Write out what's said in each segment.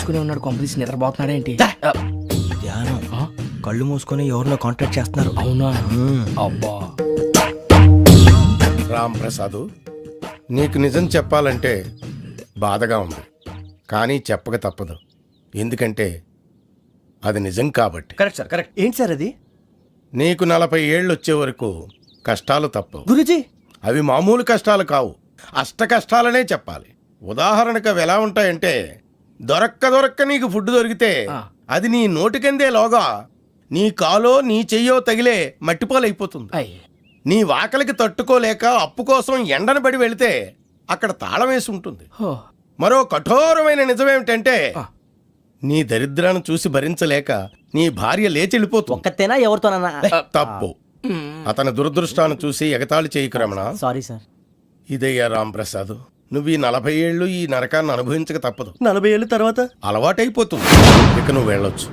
మూసుకుని ఉన్నాడు, కొంపదీసి నిద్రపోతున్నాడేంటి? ధ్యానం. కళ్ళు మూసుకొని ఎవరినో కాంటాక్ట్ చేస్తున్నారు. అవునా? అబ్బా. రామ్ ప్రసాద్, నీకు నిజం చెప్పాలంటే బాధగా ఉంది, కానీ చెప్పక తప్పదు. ఎందుకంటే అది నిజం కాబట్టి. Correct sir, correct. ఏంటి సార్ అది? నీకు 40 ఏళ్ళు వచ్చే వరకు కష్టాలు తప్పవు గురుజీ. అవి మామూలు కష్టాలు కావు, అష్ట కష్టాలనే చెప్పాలి. ఉదాహరణకు అవి ఎలా ఉంటాయంటే, దొరక్క నీకు ఫుడ్ దొరికితే అది నీ నోటికందే లోగా నీ కాలో నీ చెయ్యో తగిలే మట్టిపాలైపోతుంది. నీ వాకలికి తట్టుకోలేక అప్పు కోసం ఎండను పడి వెళితే అక్కడ తాళం వేసి ఉంటుంది. మరో కఠోరమైన నిజమేమిటంటే, నీ దరిద్రాన్ని చూసి భరించలేక నీ భార్య లేచి వెళ్ళిపోతుంది. ఒక్కతేనా ఎవరితోనన్నా? తప్పు. అతని దురదృష్టాన్ని చూసి ఎగతాళి చేయకు రమణ. Sorry sir. ఇదయ్యా రాంప్రసాద్, నువ్వు ఈ 40 ఏళ్ళు ఈ నరకాన్ని అనుభవించక తప్పదు. 40 ఏళ్ళ తర్వాత అలవాటైపోతుంది. ఇక నువ్వు వెళ్ళొచ్చు.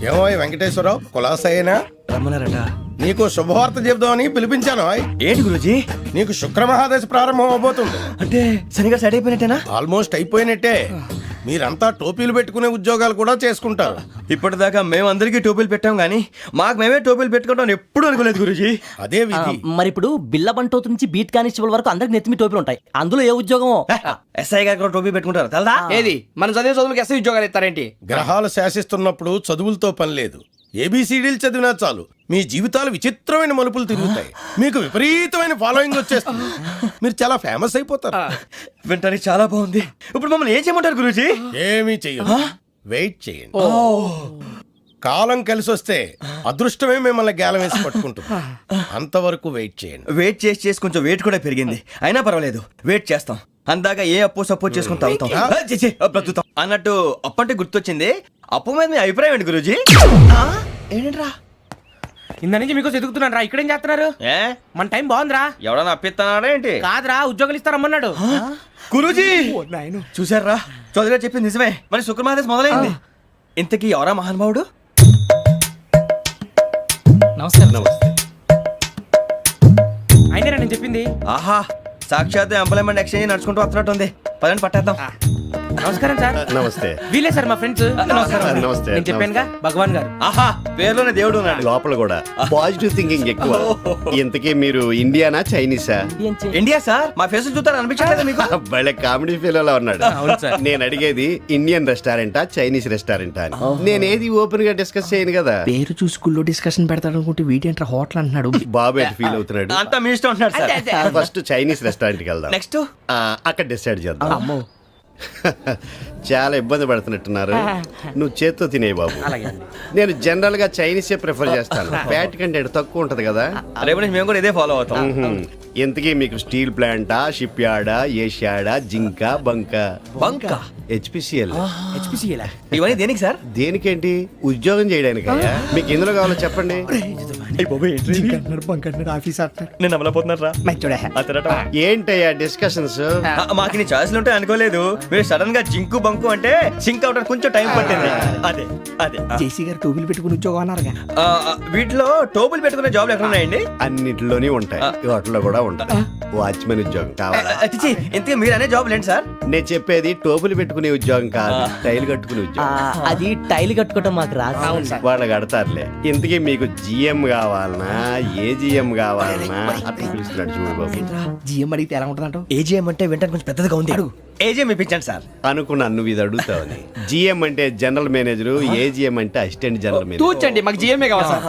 ఏమో వెంకటేశ్వరరావు, కులాసైనా రమ్మన్నారట. నీకు శుభవార్త చెబుదామని పిలిపించాను. ఏంటి గురుజీ? నీకు శుక్రమహాదశ ప్రారంభం అవబోతుంది. అంటే శనిగా సెట్ అయిపోయినట్టేనా? ఆల్మోస్ట్ అయిపోయినట్టే. మీరంతా టోపీలు పెట్టుకునే ఉద్యోగాలు కూడా చేసుకుంటారు. ఇప్పటిదాకా మేమందరికీ టోపీలు పెట్టాం గానీ మాకు మేమే టోపీలు పెట్టుకుంటాం ఎప్పుడు అనుకోలేదు గురుజీ. అదే విధి. మరి ఇప్పుడు బిల్ల బంటోతు నుంచి బీట్ కానిస్టేబుల్ వరకు అందరికి నెత్తిమి టోపీలు ఉంటాయి. అందులో ఏ ఉద్యోగమో? ఎస్ఐ గారు కూడా టోపీ పెట్టుకుంటారు తెలదా? ఏది మన చదివే చదువులకు ఎస్ఐ ఉద్యోగాలు ఇస్తారేంటి? గ్రహాలు శాసిస్తున్నప్పుడు చదువులతో పని లేదు. ఏబిసిడీలు చదివినా చాలు మీ జీవితాలు విచిత్రమైన మలుపులు తిరుగుతాయి. మీకు విపరీతమైన ఫాలోయింగ్ వచ్చేస్తుంది. మీరు చాలా ఫేమస్ అయిపోతారు. వింటానికి చాలా బాగుంది. ఇప్పుడు మమ్మల్ని ఏం చేయమంటారు గురూజీ? ఏమీ చెయ్యదు, వెయిట్ చేయండి. కాలం కలిసి వస్తే అదృష్టమే మిమ్మల్ని గేలం వేసి పట్టుకుంటుంది. అంతవరకు వెయిట్ చేయండి. వెయిట్ చేసి కొంచెం వెయిట్ కూడా పెరిగింది. అయినా పర్వాలేదు, వెయిట్ చేస్తాం. అందాక ఏ అప్పు సపోర్ట్ చేసుకుని తాగుతాం, బ్రతుకుతాం అన్నట్టు. అప్పు అంటే గుర్తొచ్చింది, అప్పు మీద మీ అభిప్రాయం ఏంటి గురూజీ? ఏంటరా ఇంత నుంచి మీకు ఎదుగుతున్నాను రా. ఇక్కడేం చేస్తున్నారు? మన టైం బాగుందిరా. ఎవడన్నా అప్పిస్తున్నాడా ఏంటి? కాదురా, ఉద్యోగాలు ఇస్తారమ్మన్నాడు గురూజీ. చూసారా, చౌదరిగా చెప్పింది నిజమే. మరి శుక్రమహాదేశ్ మొదలైంది. ఇంతకీ ఎవరా మహానుభావుడు? నమస్కారం. అయినా నేను చెప్పింది. ఆహా, సాక్షాత్ ఎంప్లాయ్మెంట్ ఎక్స్చేంజ్ నడుచుకుంటూ వస్తున్నట్టు ఉంది. పదండి పట్టేద్దాం. నమస్కారం సార్. నమస్తే. వీలే సార్ మా ఫ్రెండ్స్. నమస్తే. నేను చెప్పానుగా, భగవాన్ గారు. ఆహా, పేర్లోనే దేవుడు ఉన్నాడు. లోపల కూడా పాజిటివ్ థింకింగ్ ఎక్కువ. ఇంతకీ మీరు ఇండియానా చైనీసా? India sir. మా ఫేస్ చూస్తారు అనిపించలేదు మీకు? భలే కామెడీ ఫీల్ అలా ఉన్నాడు. అవును సార్. నేను అడిగేది ఇండియన్ రెస్టారెంటా చైనీస్ రెస్టారెంటా అని. నేనేది ఓపెన్ గా డిస్కస్ చేయను కదా. పేరు చూసి స్కూల్లో డిస్కషన్ పెడతాడు అనుకుంటే వీటేంట్రా హోటల్ అంటున్నాడు. బాబు ఎట్ ఫీల్ అవుతున్నాడు. అంతా మీ ఇష్టం ఉంటున్నాడు సార్. ఫస్ట్ చైనీస్ రెస్టారెంట్ కి వెళ్దాం. నెక్స్ట్ అక్కడ డిసైడ్ చేద్దాం. చాలా ఇబ్బంది పడుతున్నట్టున్నారు. నువ్వు చేత్తో తినే బాబు. నేను జనరల్ గా చైనీసే ప్రిఫర్ చేస్తాను. ఫ్యాట్ కంటెంట్ తక్కువ ఉంటది కదా. రేపు నుంచి మేము కూడా ఇదే ఫాలో అవుతాం. ఇంతకీ మీకు స్టీల్ ప్లాంటా, షిప్ యార్డా, ఏషియాడా, జింక, బంక, హెచ్పిసిఎల్. ఇవన్నీ దేనికి సార్? దేనికేంటి? ఉద్యోగం చేయడానికి. మీకు ఎందులో కావాలో చెప్పండి. నేను అమలపోతున్నారా? ఏంటయ్యా డిస్కషన్స్? మాకు నీ ఛాయిస్లు ఉంటాయి అనుకోలేదు. మీరు సడన్ గా జింకు బంకు అంటే సింక్ అవడానికి కొంచెం టైం పట్టింది. అదే అదే జేసీ గారు టోపీలు పెట్టుకుని ఉద్యోగం అన్నారుగా. వీటిలో టోపులు పెట్టుకునే జాబ్లు ఎక్కడ ఉన్నాయండి? అన్నిటిలోనే ఉంటాయి, వాటిలో కూడా ఉంటాయి. వాచ్మెన్ ఉద్యోగం కావాలా? ఇంతకీ మీరు అనే జాబ్ ఏంటి సార్? నేను చెప్పేది టోపులు పెట్టుకునే ఉద్యోగం కాదు, టైల్ కట్టుకునే ఉద్యోగం. అది టైల్ కట్టుకోవటం మాకు రాదు. వాళ్ళు కడతారులే. ఇంతకీ మీకు జిఎం కావాలనా, ఏ జిఎం కావాలనా? అట్లా పిలుస్తున్నాడు చూడు బాబు. జిఎం అడిగితే ఎలా ఉంటుందంట? ఏజీఎం అంటే వింటానికి కొంచెం పెద్దగా ఉంది. ఏజీఎం ఇప్పించండి సార్. అనుకున్నాను నువ్వు ఇది అడుగుతావని. జిఎం అంటే జనరల్ మేనేజర్, ఏజిఎం అంటే అసిస్టెంట్ జనరల్ మేనేజర్. తూచండి, మాకు జిఎంఏ కావాలి సార్.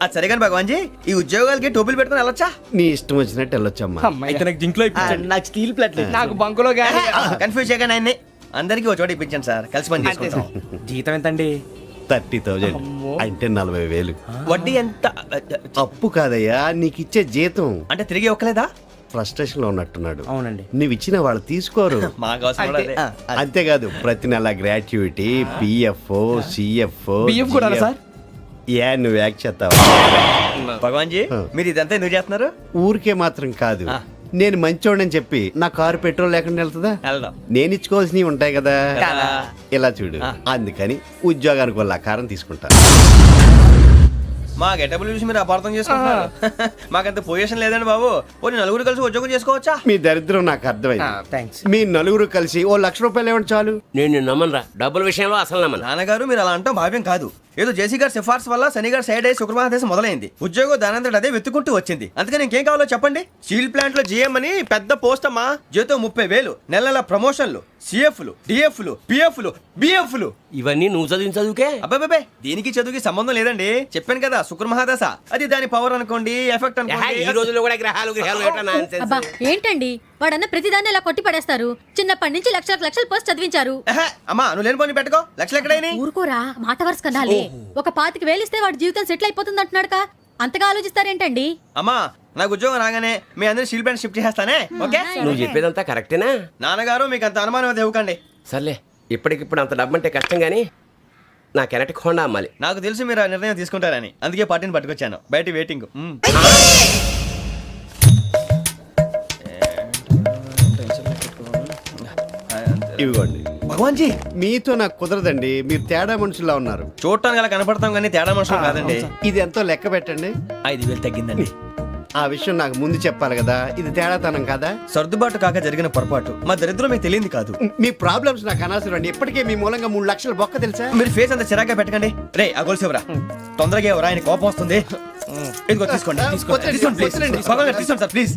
అది సరే కానీ భగవాన్ జీ, ఈ ఉద్యోగాలకి టోపులు పెట్టుకుని వెళ్ళొచ్చా? నీ ఇష్టం వచ్చినట్టు వెళ్ళొచ్చమ్మా. అయితే నాకు జింక్లో నాకు స్టీల్ ప్లేట్, నాకు బంకులో గానీ. కన్ఫ్యూజ్ చేయగానే ఆయన్ని అందరికీ ఒక చోట ఇప్పించండి సార్. కలిసి పని చేసుకుంటాం. జీతం ఎంతండి? 30,000 అంటే 40,000. వడ్డీ ఎంత? అప్పు కాదయ్యా, నీకు ఇచ్చే జీతం. అంటే తిరిగి ఒక్కలేదా? ఫ్రస్ట్రేషన్ లో ఉన్నట్టున్నాడు. అవునండి. నువ్వు ఇచ్చిన వాళ్ళు తీసుకోరు. మాకు అవసరం కూడా అదే. అంతేకాదు ప్రతి నెల గ్రాట్యుటీ, పిఎఫ్, సిఎఫ్. బియ్యం కూడా సార్? ఏ నువ్వు యాక్ట్ చేస్తావా? భగవాన్ జీ, మీరు ఇదంతా ఎందుకు చేస్తున్నారు? ఊరికే మాత్రం కాదు, నేను మంచోడని చెప్పి నా కారు పెట్రోల్ లేకుండా వెళ్తుందా? వెళ్దాం. నేను ఇచ్చుకోవాల్సినవి ఉంటాయి కదా. ఇలా చూడు, అందుకని ఉద్యోగానికి వాళ్ళ ఆకారం తీసుకుంటా. మా గెటబుల్ చూసి మీరు అపార్థం చేసుకుంటున్నారు. మాకంత పొజిషన్ లేదండి బాబు. పోనీ నలుగురు కలిసి ఉద్యోగం చేసుకోవచ్చా? మీ దరిద్రం నాకు అర్థమైంది. థ్యాంక్స్. మీ నలుగురు కలిసి ఓ ₹1,00,000 ఇవ్వండి చాలు. నేను నమ్మనరా, డబ్బుల విషయంలో అసలు నమ్మను. నాన్నగారు మీరు అలా అంటాం భావ్యం కాదు. ఏదో జేసీ గారి సిఫార్సు వల్ల శని గారు సైడ్ అయ్యి శుక్రవారం మొదలైంది. ఉద్యోగం దానంతటి అదే వెతుకుంటూ వచ్చింది. అందుకని ఇంకేం కావాలో చెప్పండి. స్టీల్ ప్లాంట్ లో జీఎం అని పెద్ద పోస్ట్ అమ్మా. జీతం 30,000, నెల నెల ప్రమోషన్లు, సిఎఫ్లు, డిఎఫ్లు, పిఎఫ్లు, బిఎఫ్లు. ఇవన్నీ నువ్వు చదివిన చదువుకే. అబ్బాబే దీనికి చదువుకి సంబంధం లేదండి. చెప్పాను కదా శుక్ర మహాదశ. అది దాని పవర్ అనుకోండి, ఎఫెక్ట్ ఈ అనుకోండి. రోజుల్లో కూడా గ్రహాలు ఏటా nonsense? అబ్బా ఏంటండి వాడన్న ప్రతిదాన్ని ఇలా కొట్టి పడేస్తారు. చిన్నప్పటి నుంచి లక్షలు పోస్ట్ చదివించారు. అమ్మా నువ్వు లేని పోనీ పెట్టుకో. లక్షలు ఎక్కడైనా ఊరుకోరా, మాట వరుస కనాలే. ఒక 25,000 ఇస్తే వాడి జీవితం సెటిల్ అయిపోతుంది అంటున్నాడుగా. అంతగా ఆలోచిస్తారేంటండి? అమ్మా నాకు ఉద్యోగం రాగానే మీ అందరూ స్టీల్ ప్లాంట్ షిఫ్ట్ చేస్తానే. ఓకే నువ్వు చెప్పేదంతా కరెక్టేనా? నాన్నగారు మీకు అంత అనుమానం అయితే ఇవ్వకండి. సర్లే, ఇప్పటికిప్పుడు అంత డబ్బు అంటే కష్టం గానీ నా కెనటిక్ హోండా అమ్మాలి. నాకు తెలుసు మీరు ఆ నిర్ణయం తీసుకుంటారని, అందుకే పార్టీని పట్టుకొచ్చాను. బయట వెయిటింగ్. ఇవ్వండి. భగవాన్ జీ మీతో నాకు కుదరదండి. మీరు తేడా మనుషుల్లా ఉన్నారు. చూడటానికి అలా కనపడతాం కానీ తేడా మనుషులు కాదండి. ఇది ఎంతో లెక్క పెట్టండి. 5,000 తగ్గిందండి. ఆ విషయం నాకు ముందు చెప్పాలి కదా. ఇది తేడాతనం కదా. సర్దుబాటు కాక జరిగిన పొరపాటు. మా దరిద్రం మీకు తెలియంది కాదు. మీ ప్రాబ్లమ్స్ నాకు అనవసరం అండి. ఇప్పటికే మీ మూలంగా 3 లక్షలు బొక్క తెలుసా. మీరు ఫేస్ అంత చిరాగ్గా పెట్టకండి. రే ఆ గొలుసేవరా, తొందరగా ఎవరా, ఆయన కోపం వస్తుంది. ఇదిగో తీసుకోండి. తీసుకోండి ప్లీజ్. భగవాన్ గారు తీసుకోండి సార్ ప్లీజ్.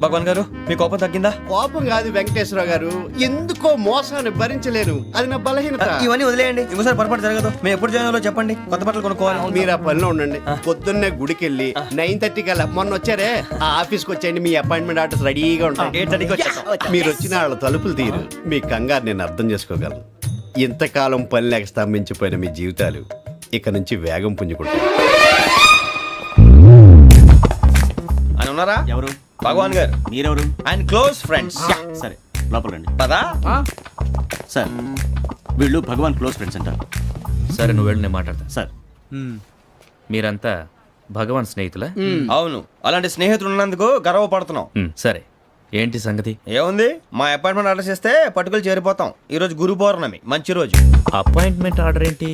భగవాన్ గారు మీ కోపం తగ్గిందా? కోపం కాదు వెంకటేశ్వర గారు, ఎందుకో మోసాన్ని భరించలేను. అది నా బలహీనత. ఇవన్నీ వదిలేయండి. ఇంకోసారి పొరపాటు జరగదు. మేము ఎప్పుడు జాయిన్ అవ్వాలో చెప్పండి. కొత్త బట్టలు కొనుక్కోవాలి. మీరు ఆ పనిలో ఉండండి. పొద్దున్నే గుడికి వెళ్ళి 9:30 కల్లా, మొన్న వచ్చారే ఆ ఆఫీస్కి వచ్చేయండి. మీ అపాయింట్మెంట్ ఆర్డర్స్ రెడీగా ఉంటాయి. 8:30కి వచ్చేస్తాం. మీరు వచ్చిన వాళ్ళ తలుపులు తీరు. మీ కంగారు నేను అర్థం చేసుకోగలను. ఇంతకాలం పని లేక స్తంభించిపోయిన మీ జీవితాలు ఇక నుంచి వేగం పుంజుకుంటాయి. ఆయన ఉన్నారా? ఎవరు? భగవాన్ గారు. మీరెవరు? ఆయన క్లోజ్ ఫ్రెండ్స్. సరే లోపల రండి. పదా సార్ వీళ్ళు భగవాన్ క్లోజ్ ఫ్రెండ్స్ అంటారు. సరే నువ్వు వెళ్ళి నేను మాట్లాడతా. సార్ మీరంతా భగవాన్ స్నేహితులా? అవును, అలాంటి స్నేహితులు ఉన్నందుకు గర్వపడుతున్నాం. సరే ఏంటి సంగతి? ఏముంది, మా అపాయింట్మెంట్ ఆర్డర్ చేస్తే పట్టుకులు చేరిపోతాం. ఈ రోజు గురు పౌర్ణమి, మంచి రోజు. అపాయింట్మెంట్ ఆర్డర్ ఏంటి?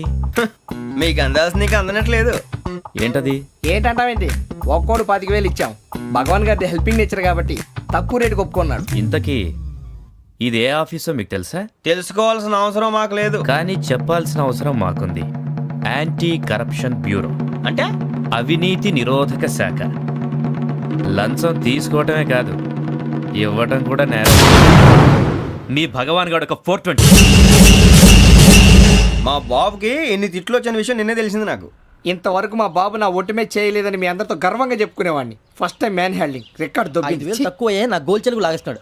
మీకు అందాల్సిన నీకు అందనట్లేదు. ఏంటది? ఏంటంటావేంటి? ఒక్కోడు 25,000 ఇచ్చాం. భగవాన్ గారి హెల్పింగ్ నేచర్ కాబట్టి తక్కువ రేటుకి ఒప్పుకున్నాడు. ఇంతకీ ఇది ఏ ఆఫీసో మీకు తెలుసా? తెలుసుకోవాల్సిన అవసరం మాకు లేదు. కానీ చెప్పాల్సిన అవసరం మాకుంది. యాంటీ కరప్షన్ బ్యూరో అంటే అవినీతి నిరోధక శాఖ. లంచం తీసుకోవటమే కాదు, ఇవ్వటం కూడా నేరం. మీ భగవాన్ గారు ఒక 420. మా బాబుకి ఎన్ని తిట్లు వచ్చిన విషయం నిన్నే తెలిసింది నాకు. ఇంతవరకు మా బాబు నా ఒట్టుమే చేయలేదని మీ అందరితో గర్వంగా చెప్పుకునేవాడిని. First time man handing record 5,000 తక్కువ నా గోల్ చెలుగు లాగేస్తున్నాడు.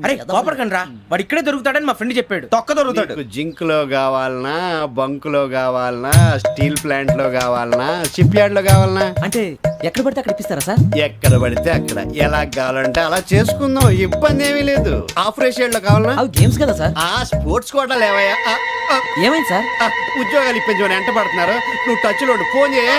అరే కోపడకండి రా, వాడు ఇక్కడే దొరుకుతాడని మా ఫ్రెండ్ చెప్పాడు. తొక్క దొరుకుతాడు. మీకు జింక్ లో కావాలనా, బంక్ లో కావాలనా, స్టీల్ ప్లాంట్ లో కావాలనా, షిప్ యార్డ్ లో కావాలనా? అంటే ఎక్కడ పడితే అక్కడ ఇప్పిస్తారా సార్? ఎక్కడ పడితే అక్కడ, ఎలా కావాలంటే అలా చేసుకుందాం. ఇబ్బంది ఏమీ లేదు. ఆపరేషన్ లో కావాలనా? అవి గేమ్స్ కదా సార్. ఆ స్పోర్ట్స్ కోటా లేవయ్యా. ఏమైంది సార్? ఉద్యోగాలు ఇప్పించమని ఎంట పడుతున్నారు. నువ్వు టచ్ లో ఫోన్ చేయ.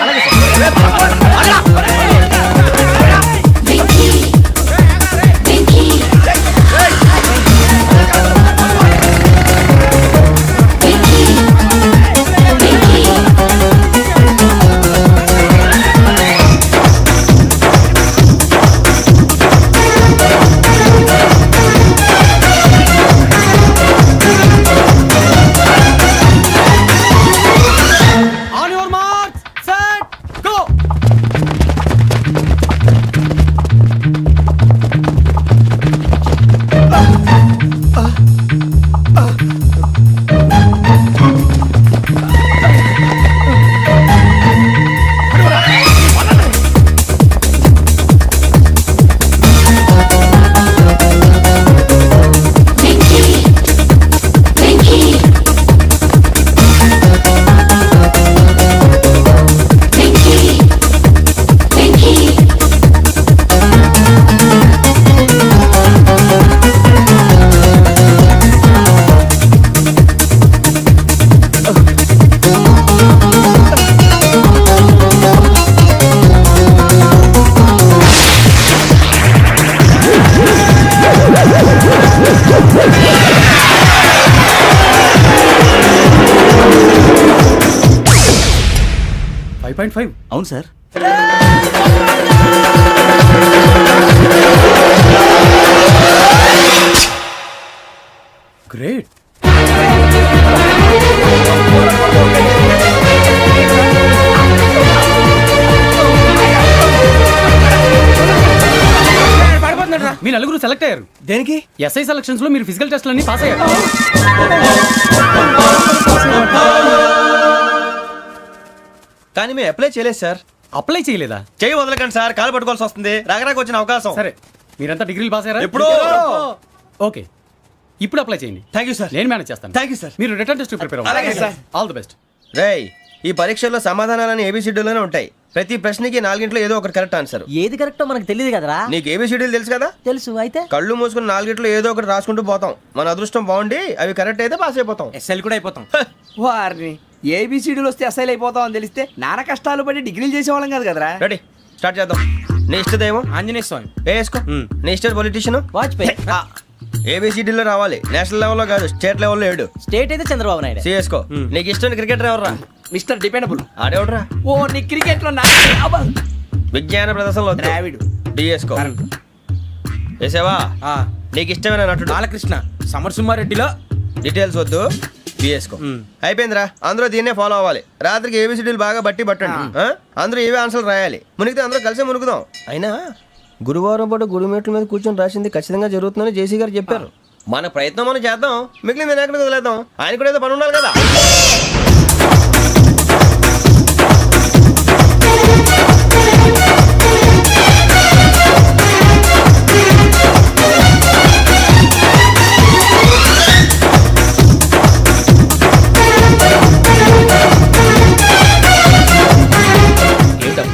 1.5 అవును సార్. గ్రేట్. మీ నలుగురు సెలెక్ట్ అయ్యారు. దేనికి? ఎస్ఐ సెలక్షన్స్ లో మీరు ఫిజికల్ టెస్ట్ అన్ని పాస్ అయ్యారు. కానీ మేము అప్లై చేయలేదు సార్. అప్లై చేయలేదా? చేయి వదలకండి సార్, కాలు పట్టుకోవాల్సి వస్తుంది. రాగరాకు వచ్చిన అవకాశం. సరే, మీరంతా డిగ్రీలు పాస్ అయ్యారా? ఎప్పుడో. ఓకే, ఇప్పుడు అప్లై చేయండి. Thank you sir. నేను మేనేజ్ చేస్తాను. Thank you sir. మీరు రిటర్న్ టెస్ట్ ప్రిపేర్ అలాగే అవ్వండి. సార్. All the best. రేయ్, ఈ పరీక్షల్లో సమాధానాలని ఏబిసిడ్యూల్లోనే ఉంటాయి. ప్రతి ప్రశ్నకి 4 ఏదో ఒకటి కరెక్ట్ ఆన్సర్. ఏది కరెక్టో మనకు తెలియదు కదరా. నీకు ఏబిసిడ్యూల్ తెలుసు కదా? తెలుసు. అయితే కళ్ళు మూసుకుని 4 ఏదో ఒకటి రాసుకుంటూ పోతాం. మన అదృష్టం బాగుండి అవి కరెక్ట్ అయితే పాస్ అయిపోతాం. ఎస్ఎల్ కూడా అయిపోతాం. వారిని ఏబిసిడీలు వస్తే ఎస్ఐలు అయిపోతాం అని తెలిస్తే నాన్న కష్టాలు పడి డిగ్రీలు చేసేవాళ్ళం కాదు కదరా. రెడీ, స్టార్ట్ చేద్దాం. నీ ఇష్టదేమో ఆంజనేయ స్వామి. వేసుకో. నీ ఇష్ట పొలిటీషియన్ వాజ్పేయి. ఏబిసిడీలో రావాలి. నేషనల్ లెవెల్లో కాదు, స్టేట్ లెవెల్లో 7. స్టేట్ అయితే చంద్రబాబు నాయుడు. సిఎస్కో. నీకు ఇష్టం క్రికెటర్ ఎవర్రా? Mister dependable. ఆడేవడరా? ఓ నీ క్రికెట్ లో విజ్ఞాన ప్రదర్శనలో ద్రావిడు. డిఎస్కో. వేసావా? నీకు ఇష్టమైన నటుడు? బాలకృష్ణ. సమర్సింహారెడ్డిలో డీటెయిల్స్ వద్దు, బిఎస్కో. అయిపోయిందిరా. అందరూ దీన్నే ఫాలో అవ్వాలి. రాత్రికి ఏబిసిడీలు బాగా బట్టి పట్టండి. అందరూ ఏవే ఆన్సర్లు రాయాలి. మునిగితే అందరూ కలిసి మునుగుదాం. అయినా గురువారం పాటు గురుమేట్ల మీద కూర్చొని రాసింది ఖచ్చితంగా జరుగుతుందని జేసీ గారు చెప్పారు. మన ప్రయత్నం మనం చేద్దాం, మిగిలింది నేను ఎక్కడ వదిలేద్దాం. ఆయన కూడా ఏదో పని ఉండాలి కదా.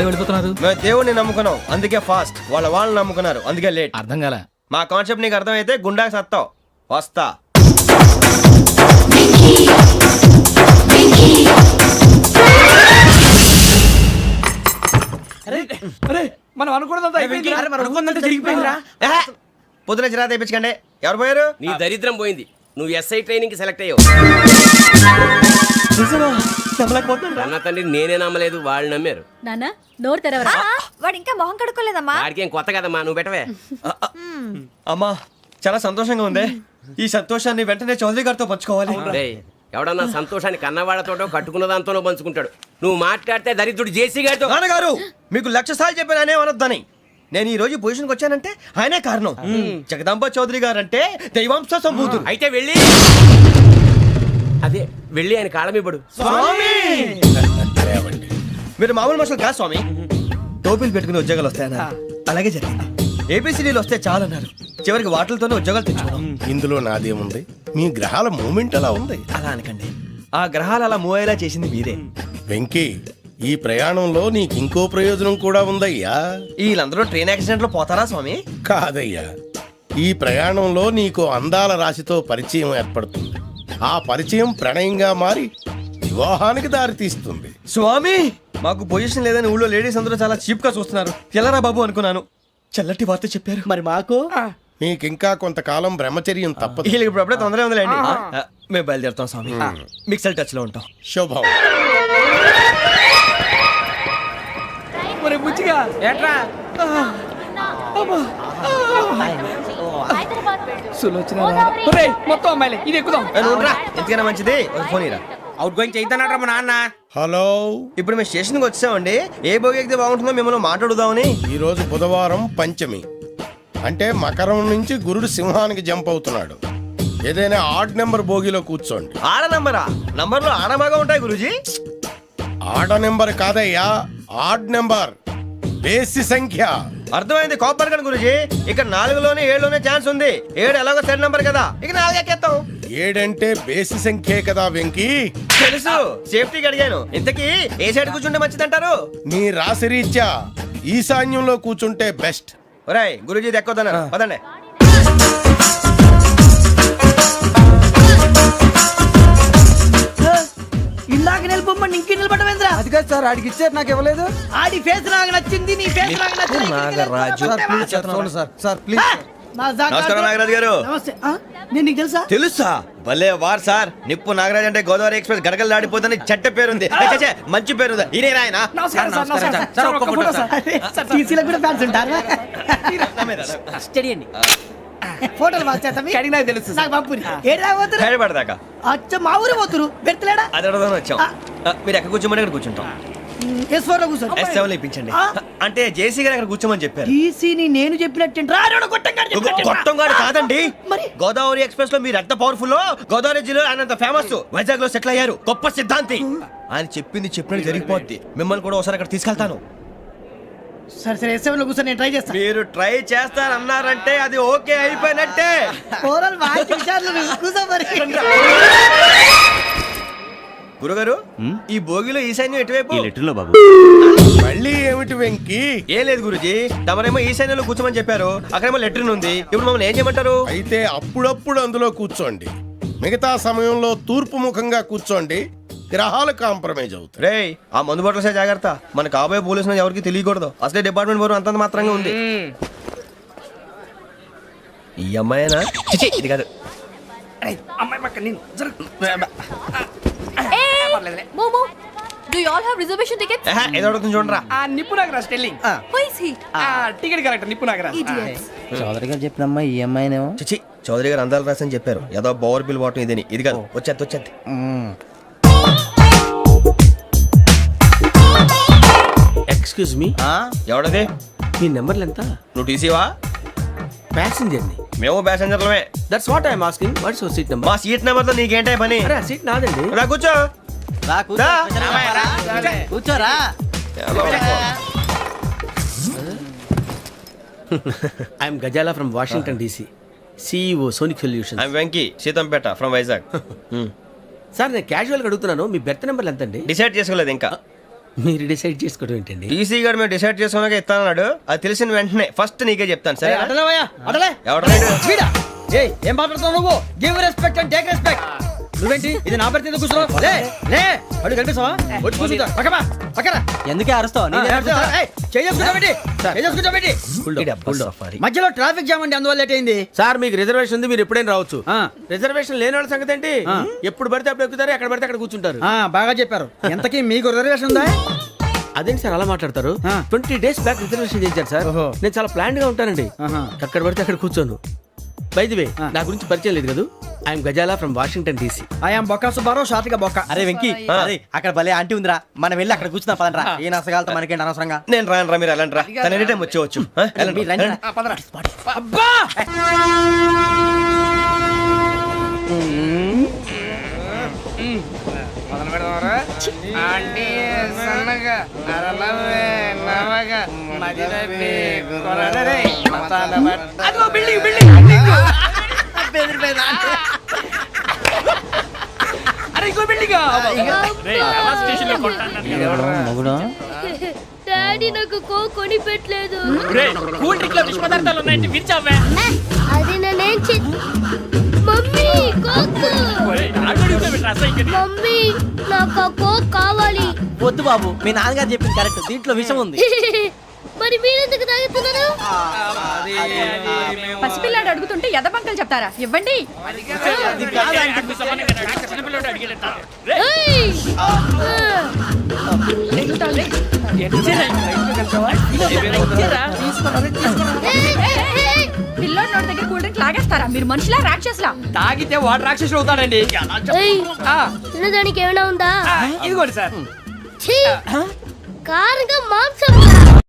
వెళ్ళిపోతున్నారు. మేము దేవుడిని నమ్ముకున్నాం, అందుకే ఫాస్ట్. వాళ్ళని నమ్ముకున్నారు, అందుకే లేట్. అర్థం కాల. మా కాన్సెప్ట్ నీకు అర్థమైతే గుండాకి సత్తావు. వస్తా. మనం అనుకున్నదంతా జరిగిపోయిందిరా. పొద్దున చిరా తెప్పించకండి. ఎవరు పోయారు? నీ దరిద్రం పోయింది. నువ్వు ఎస్ఐ ట్రైనింగ్ కి సెలెక్ట్ అయ్యావు. అన్న తండ్రి నేనే నమ్మలేదు, వాళ్ళు నమ్మారు. నాన్న నోరు తెరవరా. వాడు ఇంకా మొహం కడుక్కోలేదమ్మా. వాడికి ఏం కొత్త కదమ్మా, నువ్వు పెట్టవే. అమ్మా, చాలా సంతోషంగా ఉంది. ఈ సంతోషాన్ని వెంటనే చౌదరి గారితో పంచుకోవాలి. డేయ్, ఎవడన్నా సంతోషాన్ని కన్నవాళ్లతోటో కట్టుకున్న దాంతోనో పంచుకుంటాడు. నువ్వు మాట్లాడితే దరిద్రుడు జేసీ గారితో. నాన్నగారు, మీకు 1,00,000 సార్లు చెప్పానే అనొద్దని. నేను ఈ రోజు పొజిషన్కి వచ్చానంటే ఆయనే కారణం. జగదాంబ చౌదరి గారు అంటే దైవాంశ సంభూతుడు. అయితే వెళ్ళి అదే వెళ్ళి ఆయన కాళ్ళమివ్వడు. మీరు మామూలు మనుషులు కాదు స్వామి. టోపీలు పెట్టుకుని ఉద్యోగాలు వస్తాయన్నారు, అలాగే జరిగింది. ఏబిసిడీలు వస్తే చాలన్నారు, చివరికి వాటిలతోనే ఉద్యోగాలు తెచ్చుకున్నాం. ఇందులో నాదేముంది? మీ గ్రహాల మూమెంట్ అలా ఉంది. అలా అనకండి, ఆ గ్రహాలు అలా మూవ్ అయ్యేలా చేసింది మీరే. వెంకీ, ఈ ప్రయాణంలో నీకు ఇంకో ప్రయోజనం కూడా ఉందయ్యా. వీళ్ళందరూ ట్రైన్ యాక్సిడెంట్ లో పోతారా స్వామి? కాదయ్యా, ఈ ప్రయాణంలో నీకు అందాల రాశితో పరిచయం ఏర్పడుతుంది. ఆ పరిచయం ప్రణయంగా మారి వివాహానికి దారితీస్తుంది. స్వామి, మాకు పొజిషన్ లేదని ఊళ్ళో లేడీస్ అందరూ చాలా చీప్ గా చూస్తున్నారు. ఎలారా బాబు అనుకున్నాను. చల్లటి వార్త చెప్పారు. మరి మాకు నీకింకా కొంతకాలం బ్రహ్మచర్యం తప్పదు. వీళ్ళకి ఇప్పుడు అప్పుడే తొందరగా ఉందిలేండి. మేము బయలుదేరుతాం స్వామి. మిక్సెల్ టచ్ లో ఉంటాం. శుభం. బుచ్చిగా ఏట్రా మొత్తం అమ్మాయిలే, ఇది ఎక్కుదాం. ఎందుకైనా మంచిది ఒక ఫోన్ ఇరా. అవుట్ గోయింగ్ చేద్దానట్రా మా నాన్న. హలో, ఇప్పుడు మేము స్టేషన్కి వచ్చామండి. ఏ బోగి ఎక్కితే బాగుంటుందో మిమ్మల్ని మాట్లాడుదామని. ఈరోజు బుధవారం పంచమి, అంటే మకరం నుంచి గురుడు సింహానికి జంప్ అవుతున్నాడు. ఏదైనా ఆడ్ నెంబర్ బోగిలో కూర్చోండి. ఆడ నంబరా? నంబర్లో ఆడ బాగా ఉంటాయి గురూజీ. ఆడ నెంబర్ కాదయ్యా, ఆడ్ నెంబర్, బేసి సంఖ్య. అర్థమైంది. కాపర్ కన్ గురూజీ, ఇక్కడ 4లోనే 7లోనే ఛాన్స్ ఉంది. 7 ఎలాగో సెడ్ నంబర్ కదా, ఇక 4 ఎక్కేస్తాం. 7 అంటే బేసి సంఖ్యే కదా వెంకీ. తెలుసు, సేఫ్టీకి అడిగాను. ఇంతకీ ఏ సైడ్ కూర్చుంటే మంచిదంటారు? నీ రాశి రీత్యా ఈశాన్యంలో కూర్చుంటే బెస్ట్. ఒరాయ్, గురూజీ దెక్కొద్దన్నారు, పదండి. ఇందాక నిలబొమ్మని ఇంకే నిలబడమేంద్రా. అది కాదు సార్, ఆడికి ఇచ్చారు, నాకు ఇవ్వలేదు. ఆడి ఫేస్ నాకు నచ్చింది, నీ ఫేస్ నాకు నచ్చింది. Nagaraju, sir please. నమస్కారం నాగరాజు గారు. నమస్తే నేను నీకు తెలుసా? తెలుసా? భలే వార్ సార్. నిప్పు నాగరాజ్ అంటే గోదావరి ఎక్స్ప్రెస్ గడగలు దాడిపోతుంది చెట్ట పేరుంది. ఛే, మంచి పేరుంది. ఈయన ఆయన నమస్కారం సార్, నమస్కారం సార్. ఒక్క ఫోటో సార్. సార్ టీసీలో కూడా ఫ్యాన్స్ ఉంటారా? స్టడీ అండి. ఫోటోలు మార్చేస్తాం. కడిగి నాకు తెలుసు నాకు పంపుని ఏడా పోతురు? హైదరాబాద్ అచ్చ మా ఊరు పోతురు పెడతలేడా? అది అడగదామని వచ్చాం. మీరు ఎక్కడ కూర్చోమని అక్కడ కూర్చుంటాం. S4 లో కూర్చో. S7 ఇప్పించండి. అంటే జేసీ గారు అక్కడ కూర్చోమని చెప్పారు. టీసీని నేను చెప్పినట్టు గొట్టంగాడు కాదండి. మరి గోదావరి ఎక్స్ప్రెస్ లో మీరు ఎంత పవర్ఫుల్, గోదావరి జిల్లా ఆయన ఫేమస్, వైజాగ్ లో సెటిల్ అయ్యారు, గొప్ప సిద్ధాంతి. ఆయన చెప్పింది చెప్పినట్టు జరిగిపోద్ది. మిమ్మల్ని కూడా ఒకసారి అక్కడ తీసుకెళ్తాను. సరే సరే S7 లో కూర్చో, నేను ట్రై చేస్తాను. మీరు ట్రై చేస్తారన్నారంటే అది ఓకే అయిపోయినట్టే. కూర్చో మరి. గురుగారు, ఈ భోగిలో ఈశాన్యం ఎటువైపు? ఈ లెటర్లో బాబు. మళ్ళీ ఏమిటి వెంకీ? ఏం లేదు గురుజీ, తమరేమో ఈశాన్యంలో కూర్చోమని చెప్పారు, అక్కడేమో లెటర్ ఉంది. ఇప్పుడు మమ్మల్ని ఏం చేయమంటారు? అయితే అప్పుడప్పుడు అందులో కూర్చోండి, మిగతా సమయంలో తూర్పు ముఖంగా కూర్చోండి. గ్రహాలు కాంప్రమైజ్ అవుతాయి. రే, ఆ మందు బట్టలసే జాగ్రత్త. మన కాబోయే పోలీసులు ఎవరికి తెలియకూడదు. అసలే డిపార్ట్మెంట్ బోరు అంతంత మాత్రంగా ఉంది. ఈ అమ్మాయినా? చిచి, ఇది కాదు. అమ్మాయి పక్క నేను మోమో do you all have reservation tickets? ఏదో అడుగుతుంది చూడరా. Nippu Nagaraj telling. Who is he? Ticket correct Nippu Nagaraj. Chowdary గారు చెప్పినమ్మా ఈ అమ్మాయినేమో. చిచి, చౌదరి గారు అందాలు రాసని చెప్పారు. ఏదో బోర్ బిల్ వాటం ఇదని. ఇది కాదు. వచ్చేది. Excuse me, ఎవడది? మీ నెంబర్లు ఎంత? నువ్వు టీసీవా? ప్యాసింజర్ ని. మేము ప్యాసెంజర్లమే. That's what I'm asking. What's your seat number? మా సీట్ నెంబర్ తో నీకేంటే పని? అరే ఆ సీట్ నాదండి. రా కూర్చో. రా. కూర్చోరా. I'm Ghazala from Washington DC, CEO Sonic solution. I'm Venky, Seethampeta from Vizag. Sir నేను క్యాజువల్గా అడుగుతున్నాను, మీ బెర్త్ నెంబర్లు ఎంత అండి? డిసైడ్ చేసుకోలేదు ఇంకా. మీరు డిసైడ్ చేసుకోవడం ఏంటండి? టీసీ గారు మేము డిసైడ్ చేసుకున్నాక ఇస్తానన్నాడు. అది తెలిసిన వెంటనే ఫస్ట్ నీకే చెప్తాను. సరే? అడలే ఎవడ ఏం మాట్లాడుతావు నువ్వు? Give respect and take respect. నువ్వేంటి ఇది నా పరిస్థితి కూర్చున్నావు? లే లే అడుగు కనిపిస్తావా? వచ్చి కూర్చుంటా. పక్కరా ఎందుకే అరుస్తావు? మధ్యలో ట్రాఫిక్ జామ్ అండి, అందువల్ల లేట్ అయింది. సార్ మీకు రిజర్వేషన్ ఉంది, మీరు ఎప్పుడైనా రావచ్చు. రిజర్వేషన్ లేని వాళ్ళ సంగతి ఏంటి? ఎప్పుడు పడితే అప్పుడు ఎక్కుతారు, ఎక్కడ పడితే అక్కడ కూర్చుంటారు. బాగా చెప్పారు. ఎంతకీ మీకు రిజర్వేషన్ ఉందా? అదేంటి సార్ అలా మాట్లాడతారు? 20 days బ్యాక్ రిజర్వేషన్ చేశారు సార్. నేను చాలా ప్లాన్డ్ గా ఉంటానండి. అక్కడ పడితే అక్కడ కూర్చోను. బై ది వే, నా గురించి పరిచయం లేదు కదా. I'm Ghazala from Washington DC. I'm Bokka Subbarao, షాతిక బొక్క. అరే వెంకీ, అరే అక్కడ భలే ఆంటీ ఉందిరా, మనం వెళ్ళి అక్కడ కూర్చున్నా పదనరా. ఏ నసగాలతో మనకేంటి అనవసరంగా. నేను రాను రా, మీరు వెళ్ళండి రా. తన ఎనీ టైం వచ్చేవచ్చు. అబ్బా మొదలు పెడదామరా? ఆంటీ సన్నగా నరలవే నవగా మదిరపే కొరడరే మతాల బట్ట. అదిగో బిల్డింగ్ బిల్డింగ్ బిల్డింగ్. అరే ఇంకో బిల్డింగ్. డాడీ నాకు కోక్ కొని పెట్టలేదు. కూల్ డ్రింక్ లో విష పదార్థాలు ఉన్నాయంటే విరిచావే. అది నేనేం మమ్మీ కోక్. మమ్మీ నాకు కోక్ కావాలి. వద్దు బాబు, మీ నాన్నగారు చెప్పింది కరెక్ట్, దీంట్లో విషయం ఉంది. మరి మీరెందుకు తాగుతున్నారు? పసిపిల్లాడు అడుగుతుంటే ఎదబంకలు చెప్తారా? ఇవ్వండి. పిల్లోడి నోటి దగ్గర కూల్ డ్రింక్ లాగేస్తారా? మీరు మనుషులా రాక్షసులా? తాగితే వాడు రాక్షసుడు అవుతాడండి. తినడానికి ఏమైనా ఉందా? ఇదిగోండి సార్. కారంగా మాంసం.